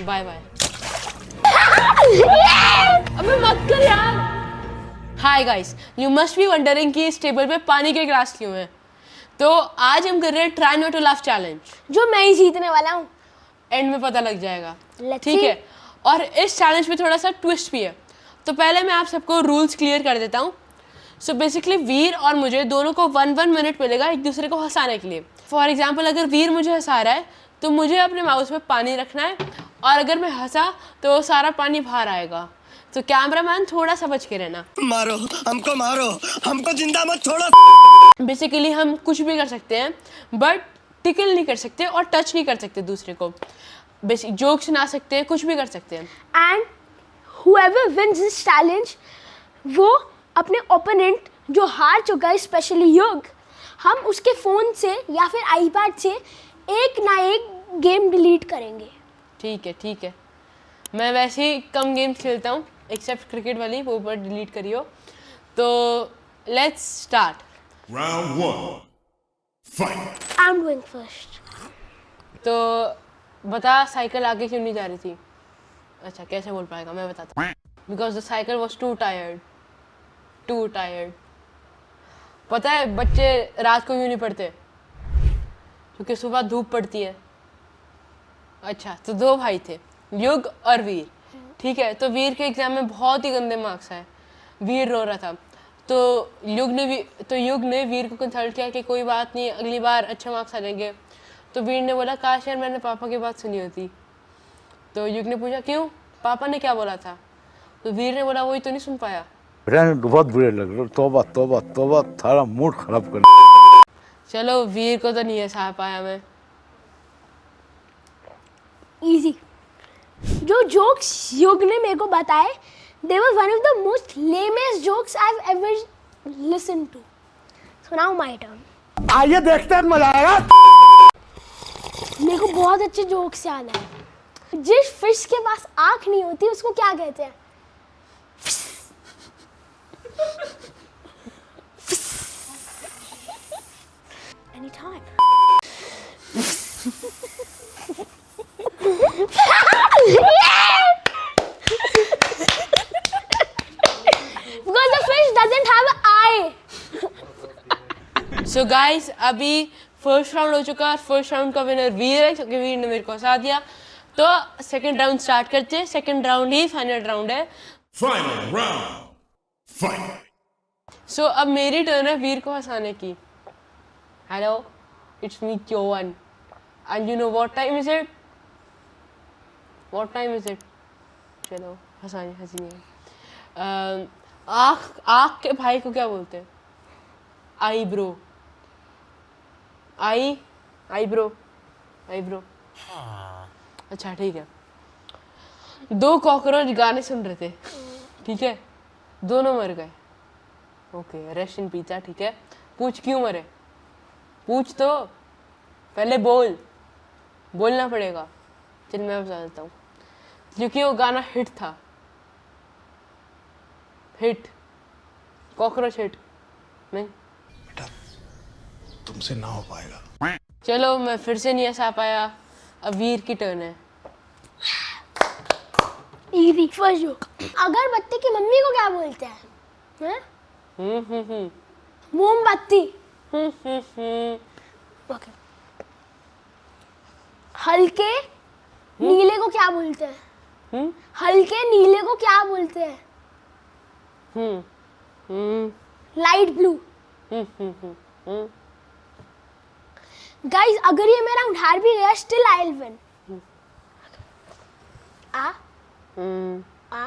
Bye bye. अबे मत कर यार। Hi guys, you must be wondering कि इस टेबल पे पानी के ग्लास क्यों है। तो आज हम कर रहे हैं try not to laugh challenge, जो मैं ही जीतने वाला हूँ। एंड में पता लग जाएगा, Let's ठीक see. है। और इस चैलेंज में थोड़ा सा ट्विस्ट भी है। तो पहले मैं आप सबको रूल्स क्लियर कर देता हूँ। सो बेसिकली वीर और मुझे दोनों को 1 मिनट मिलेगा एक दूसरे को हंसाने के लिए। फॉर एग्जाम्पल अगर वीर मुझे हंसा रहा है तो मुझे अपने माउस में पानी रखना है, और अगर मैं हंसा तो वो सारा पानी बाहर आएगा। तो कैमरामैन थोड़ा सा बच के रहना। मारो हमको जिंदा मत छोड़ो। बेसिकली हम कुछ भी कर सकते हैं, बट टिकल नहीं कर सकते और टच नहीं कर सकते दूसरे को। बेसिक जोक सुना सकते हैं, कुछ भी कर सकते हैं। And whoever wins this challenge, वो अपने ओपोनेंट जो हार चुका है, स्पेशली युग, हम उसके फ़ोन से या फिर आईपैड से एक ना एक गेम डिलीट करेंगे। ठीक है, ठीक है। मैं वैसे ही कम गेम्स खेलता हूँ, एक्सेप्ट क्रिकेट वाली, वो ऊपर डिलीट करियो। तो let's start. Round 1. Fight. I am going first. तो बता साइकिल आगे क्यों नहीं जा रही थी? अच्छा, कैसे बोल पाएगा, मैं बताता हूँ। Because the cycle was to tired. पता है बच्चे रात को क्यों नहीं पढ़ते? क्योंकि सुबह धूप पड़ती है। अच्छा, तो 2 भाई थे, युग और वीर, ठीक है। तो वीर के एग्जाम में बहुत ही गंदे मार्क्स आए, वीर रो रहा था। तो युग ने वीर को कंसल्ट किया कि कोई बात नहीं, अगली बार अच्छे मार्क्स आ जाएंगे। तो वीर ने बोला काश यार मैंने पापा की बात सुनी होती। तो युग ने पूछा क्यों, पापा ने क्या बोला था? तो वीर ने बोला वही तो नहीं सुन पाया। बहुत बुरे लग रहे। तौबा तौबा तौबा, थारा मूड खराब कर। चलो वीर को तो नहीं हंसा पाया मैं। इजी। जो जोक्स युग ने मेरे को बताए, they were one of the most lamest jokes I've ever listened to. So now my turn. आइए देखते हैं, मजा आएगा। मेरे को बहुत अच्छे जोक्स याद है। जिस फिश के पास आँख नहीं होती उसको क्या कहते हैं? Anytime. Because the fish doesn't have an eye. So guys, अभी फर्स्ट राउंड हो चुका है। फर्स्ट राउंड का विनर वीर है क्योंकि वीर ने मेरे को हंसा दिया। तो सेकंड राउंड स्टार्ट करते हैं। सेकंड राउंड ही फाइनल राउंड है। Final round. Fight. सो अब मेरी टर्न है वीर को हंसाने की। Hello, it's me Kyovan, and you know what time is it? चलो हंसी नहीं। आँख के भाई को क्या बोलते हैं? आईब्रो। आईब्रो। अच्छा ठीक है। 2 कॉकरोच गाने सुन रहे थे, ठीक है, दोनों मर गए। Okay, rest in peace. ठीक है, पूछ क्यों मरे? पूछ तो पहले बोलना पड़ेगा। चल मैं बता देता हूँ, क्योंकि वो गाना हिट था। हिट, कॉकरोच हिट नहीं। बेटा तुमसे ना हो पाएगा। चलो मैं फिर से नहीं हंसा पाया। अब वीर की टर्न है। Easy. First joke. अगरबत्ती की मम्मी को क्या बोलते हैं? मोमबत्ती। ओके। हल्के नीले को क्या बोलते हैं? हल्के नीले को क्या बोलते हैं? Light blue. गाइस, अगर ये मेरा हार भी गया, स्टिल आई विल विन। आ आ आ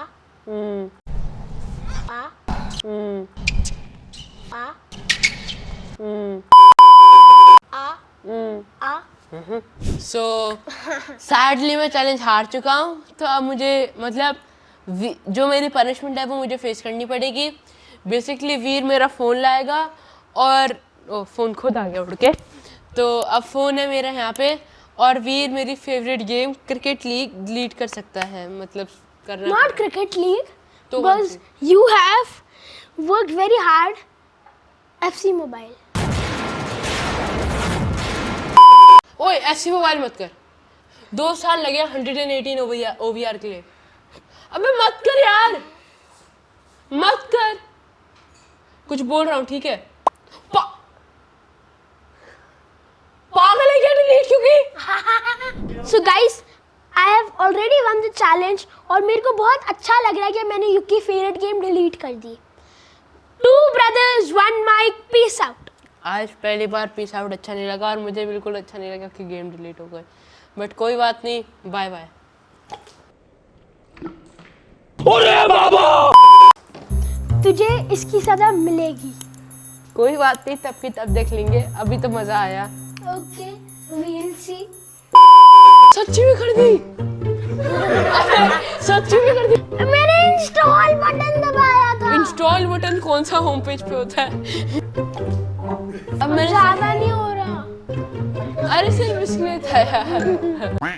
आ आ। सो सैडली मैं चैलेंज हार चुका हूँ। तो अब मुझे मतलब जो मेरी पनिशमेंट है वो मुझे फेस करनी पड़ेगी। बेसिकली वीर मेरा फ़ोन लाएगा और फ़ोन खुद आ गया उड़ के। तो अब फ़ोन है मेरा यहाँ पे, और वीर मेरी favourite game cricket league delete कर सकता है। मतलब करना Not cricket league, तो because you have worked very hard. FC Mobile. ओए ऐसी मोबाइल मत कर। 2 साल लगे 118 OVR के लिए। अबे मत कर यार, मत कर, कुछ बोल रहा हूँ ठीक है। पागल है क्या डिलीट क्योंकि? So guys, I have already one the challenge और मेरे को बहुत अच्छा लग रहा है कि मैंने युग की फेवरेट गेम डिलीट कर दी। 2 brothers 1 mic, पीस आउट। आज पहली बार पीस आउट अच्छा नहीं लगा और मुझे बिल्कुल अच्छा नहीं लगा कि गेम डिलीट हो गए, बट कोई बात नहीं, बाय बाय। तुझे इसकी सजा मिलेगी। कोई बात नहीं, तब की तब देख लेंगे, अभी तो मजा आया। Okay, we will see. सच्ची में कर दी। सच्ची में कर दी। मैंने इंस्टॉल बटन दबाया था। इंस्टॉल बटन कौन सा होम पेज पे होता है? अब मैंने ज्यादा नहीं हो रहा। अरे सिर्फ इसलिए था यार।